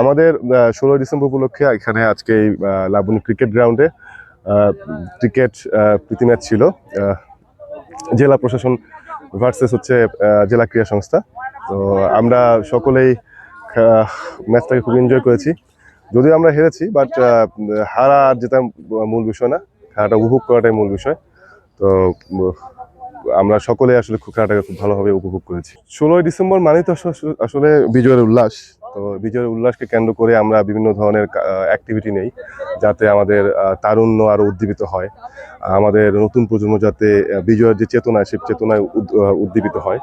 আমাদের 16 ডিসেম্বর উপলক্ষে এখানে আজকে এই লাবণী ক্রিকেট গ্রাউন্ডে ক্রিকেট প্রীতি ম্যাচ ছিল। জেলা প্রশাসন ভার্সেস হচ্ছে জেলা ক্রীড়া সংস্থা। তো আমরা সকলেই ম্যাচটাকে খুব এনজয় করেছি। যদিও আমরা হেরেছি, বাট হারা আর যেটা মূল বিষয় না, খেলাটা উপভোগ করাটাই মূল বিষয়। তো আমরা সকলে আসলে খেলাটাকে খুব ভালোভাবে উপভোগ করেছি। 16 ডিসেম্বর মানে তো আসলে বিজয়ের উল্লাস। তো বিজয়ের উল্লাসকে কেন্দ্র করে আমরা বিভিন্ন ধরনের অ্যাক্টিভিটি নেই, যাতে আমাদের তারুণ্য আরো উদ্দীপিত হয়, আমাদের নতুন প্রজন্ম যাতে বিজয়ের যে চেতনা, সেই চেতনায় উদ্দীপিত হয়।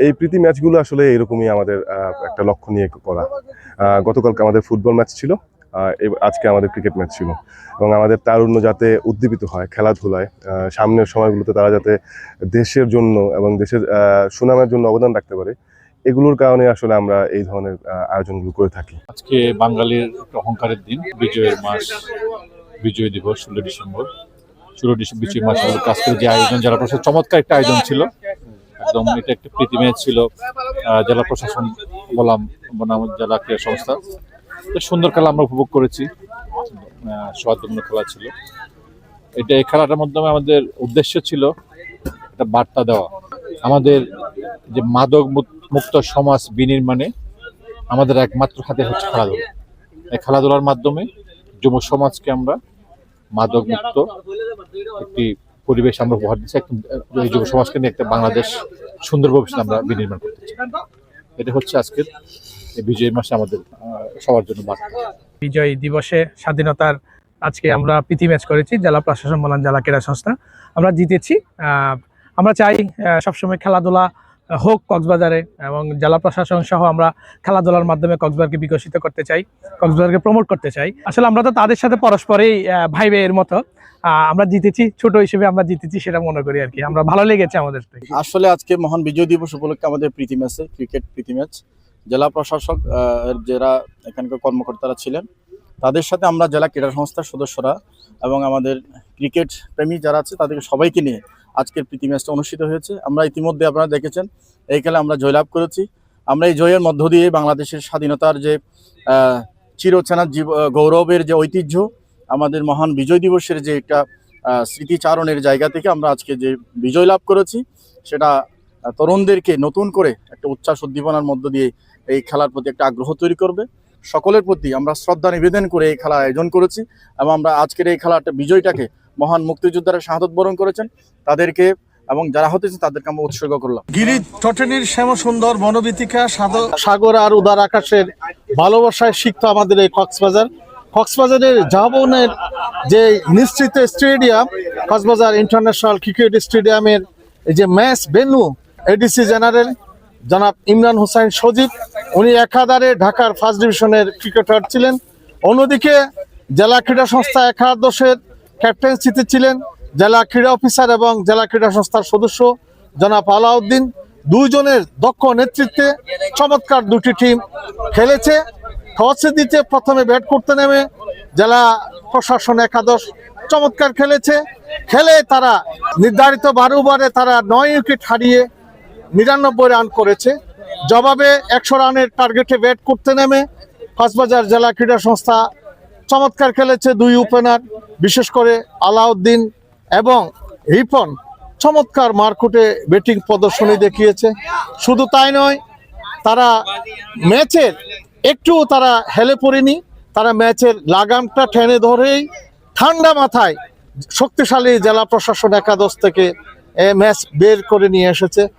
এই প্রীতি ম্যাচগুলো আসলে এরকমই আমাদের একটা লক্ষ্য নিয়ে করা। গতকালকে আমাদের ফুটবল ম্যাচ ছিল, আজকে আমাদের ক্রিকেট ম্যাচ ছিল, এবং আমাদের তারুণ্য যাতে উদ্দীপিত হয় খেলাধুলায়, সামনের সময়গুলোতে তারা যাতে দেশের জন্য এবং দেশের সুনামের জন্য অবদান রাখতে পারে, এগুলোর কারণে আসলে আমরা এই ধরনের আয়োজনগুলো করে থাকি। আজকে বাঙালির একটা অহংকারের দিন, বিজয়ের মাস, বিজয় দিবস 16 ডিসেম্বর। 16 ডিসেম্বর বিজয় মাস কাজ করে যে আয়োজন, জেলা প্রশাসন চমৎকার একটা আয়োজন ছিল। একদম এটা একটা প্রীতি ম্যাচ ছিল। জেলা প্রশাসন বনাম জেলা ক্রীড়া সংস্থা সুন্দর খেলা আমরা উপভোগ করেছি। সৌহার্দ্যপূর্ণ খেলা ছিল এটা। এই খেলাটার মাধ্যমে আমাদের উদ্দেশ্য ছিল একটা বার্তা দেওয়া, আমাদের যে মাদক মুক্ত সমাজ বিনির্মাণে আমাদের একমাত্র হাতে হচ্ছে খেলাধুলা। এই খেলাধুলার মাধ্যমে যুব সমাজকে আমরা মাদক মুক্ত একটি পরিবেশ আমরা উপহার দিচ্ছি। এই যুব সমাজকে নিয়ে একটা বাংলাদেশ সুন্দর ভবিষ্যৎ আমরা বিনির্মাণ করতে চাই। এটা হচ্ছে আজকের বিজয় মাসে আমাদের সবার জন্য বার্তা। বিজয় দিবসে স্বাধীনতার আজকে আমরা প্রীতি ম্যাচ করেছি, জেলা প্রশাসন বনাম জেলা ক্রীড়া সংস্থা। আমরা জিতেছি। আমরা চাই সবসময় খেলাধুলা হোক কক্সবাজারে, এবং জেলা প্রশাসন সহ আমরা খেলাধুলার মাধ্যমে কক্সবাজারকে বিকশিত করতে চাই, কক্সবাজারকে প্রমোট করতে চাই। আসলে আমরা তো তাদের সাথে পরস্পরেই ভাই ভাইয়ের মতো। আমরা জিতেছি, ছোট হিসেবে আমরা জিতেছি, সেটা মনে করি আর কি। আমরা ভালো লেগেছে আমাদের। আসলে আজকে মহান বিজয় দিবস উপলক্ষে আমাদের প্রীতি ম্যাচে, ক্রিকেট প্রীতি ম্যাচ, জেলা প্রশাসক যারা এখানকার কর্মকর্তারা ছিলেন তাদের সাথে আমরা জেলা ক্রীড়া সংস্থার সদস্যরা এবং আমাদের ক্রিকেট প্রেমী যারা আছে তাদেরকে সবাইকে নিয়ে আজকের প্রীতি ম্যাচটা অনুষ্ঠিত হয়েছে। আমরা ইতিমধ্যে আপনারা দেখেছেন এই খেলা আমরা জয়লাভ করেছি। আমরা এই জয়ের মধ্য দিয়ে বাংলাদেশের স্বাধীনতার যে চিরচেনা গৌরবের যে ঐতিহ্য, আমাদের মহান বিজয় দিবসের যে একটা স্মৃতিচারণের জায়গা থেকে আমরা আজকে যে বিজয় লাভ করেছি, সেটা তরুণদেরকে নতুন করে একটা উচ্ছ্বাস উদ্দীপনার মধ্য দিয়ে এই খেলার প্রতি একটা আগ্রহ তৈরি করবে। সকলের প্রতি আমরা শ্রদ্ধা নিবেদন করে এই খেলা আয়োজন করেছি, এবং আমরা আজকের এই খেলাটা বিজয়টাকে মহান মুক্তিযোদ্ধারা শাহাদত বরণ করেছেন তাদেরকে এবং যারা হতেছে তাদেরকে আমরা উৎসর্গ করলাম। গিরি টটেনির শ্যাম সুন্দর বনবীথিকা, সাগর আর উদার আকাশের ভালোবাসায় সিক্ত আমাদের এই কক্সবাজারের জাহাবনের যে নিশ্চিত স্টেডিয়াম, কক্সবাজার ইন্টারন্যাশনাল ক্রিকেট স্টেডিয়ামের এই যে ম্যাচ ভেন্যু, এডিসি জেনারেল জনাব ইমরান হোসেন সজীব, উনি একাধারে ঢাকার ফার্স্ট ডিভিশনের ক্রিকেটার ছিলেন। অন্যদিকে জেলা ক্রীড়া সংস্থা একাদশের ক্যাপ্টেন্সিতে ছিলেন জেলা ক্রীড়া অফিসার এবং জেলা ক্রীড়া সংস্থার সদস্য জনাব আলাউদ্দিন। দুইজনের দক্ষ নেতৃত্বে চমৎকার দুটি টিম খেলেছে। টসে দিতে প্রথমে ব্যাট করতে নেমে জেলা প্রশাসন একাদশ চমৎকার খেলেছে। খেলে তারা নির্ধারিত 12 ওভারে তারা 9 উইকেট হারিয়ে 99 রান করেছে। জবাবে 100 রানের টার্গেটে ব্যাট করতে নেমে কক্সবাজার জেলা ক্রীড়া সংস্থা চমৎকার খেলেছে। 2 ওপেনার বিশেষ করে আলাউদ্দিন এবং রিপন চমৎকার মারকুটে ব্যাটিং প্রদর্শনী দেখিয়েছে। শুধু তাই নয়, তারা ম্যাচের একটু তারা হেলে পড়েনি, তারা ম্যাচের লাগামটা টেনে ধরেই ঠান্ডা মাথায় শক্তিশালী জেলা প্রশাসন একাদশ থেকে ম্যাচ বের করে নিয়ে এসেছে।